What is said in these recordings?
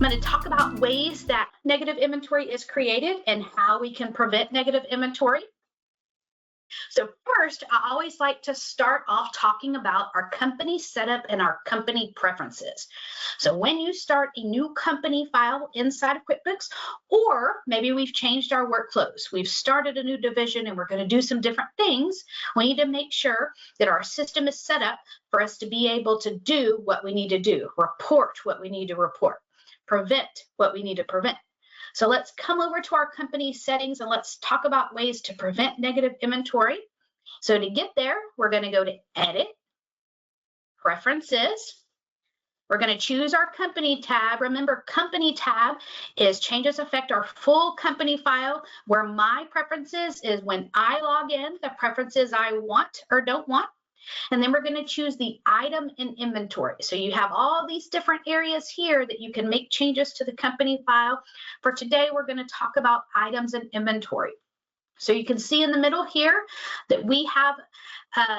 I'm going to talk about ways that negative inventory is created and how we can prevent negative inventory. So first, I always like to start off talking about our company setup and our company preferences. So when you start a new company file inside of QuickBooks, or maybe we've changed our workflows, we've started a new division and we're going to do some different things, we need to make sure that our system is set up for us to be able to do what we need to do, report what we need to report, prevent what we need to prevent. So let's come over to our company settings and let's talk about ways to prevent negative inventory. So to get there, we're going to go to Edit, Preferences. We're going to choose our Company tab. Remember, Company tab is changes affect our full company file, where my preferences is when I log in, the preferences I want or don't want. And then we're going to choose the item and inventory. So you have all these different areas here that you can make changes to the company file. For today, we're going to talk about items and inventory. So you can see in the middle here that we have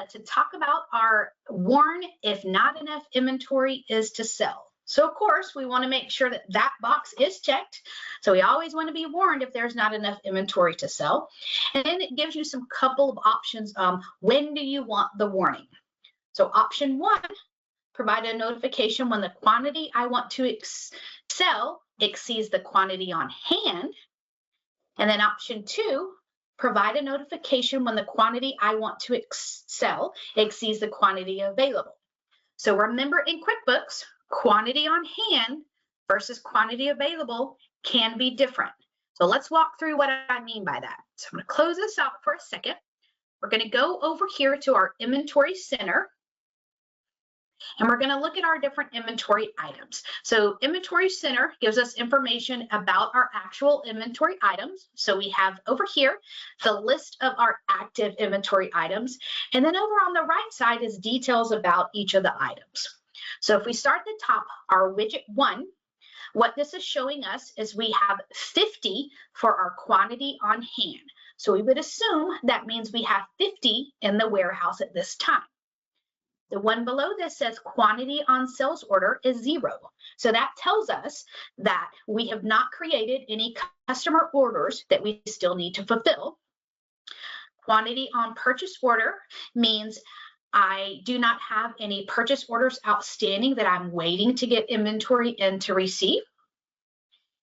to talk about our warn if not enough inventory is to sell. So of course, we want to make sure that that box is checked. So we always want to be warned if there's not enough inventory to sell. And then it gives you some couple of options. When do you want the warning? So option 1, provide a notification when the quantity I want to sell exceeds the quantity on hand. And then option 2, provide a notification when the quantity I want to sell exceeds the quantity available. So remember, in QuickBooks, quantity on hand versus quantity available can be different. So let's walk through what I mean by that. So I'm going to close this out for a second. We're going to go over here to our inventory center, and we're going to look at our different inventory items. So inventory center gives us information about our actual inventory items. So we have over here the list of our active inventory items, and then over on the right side is details about each of the items. So if we start at the top, our widget 1, what this is showing us is we have 50 for our quantity on hand. So we would assume that means we have 50 in the warehouse at this time. The one below this says quantity on sales order is 0. So that tells us that we have not created any customer orders that we still need to fulfill. Quantity on purchase order means I do not have any purchase orders outstanding that I'm waiting to get inventory in to receive.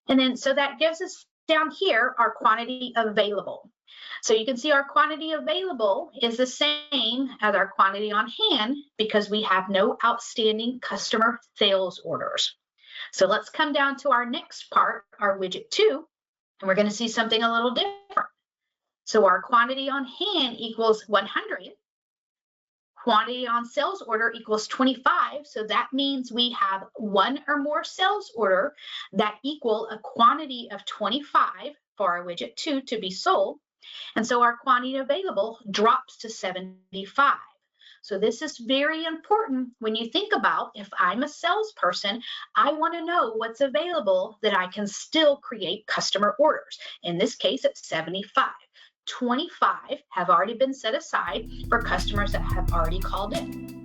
And then, so that gives us down here our quantity available. So you can see our quantity available is the same as our quantity on hand because we have no outstanding customer sales orders. So let's come down to our next part, our widget 2, and we're going to see something a little different. So our quantity on hand equals 100. Quantity on sales order equals 25. So that means we have one or more sales order that equal a quantity of 25 for our widget 2 to be sold. And so our quantity available drops to 75. So this is very important when you think about, if I'm a salesperson, I want to know what's available that I can still create customer orders. In this case, it's 75. 25 have already been set aside for customers that have already called in.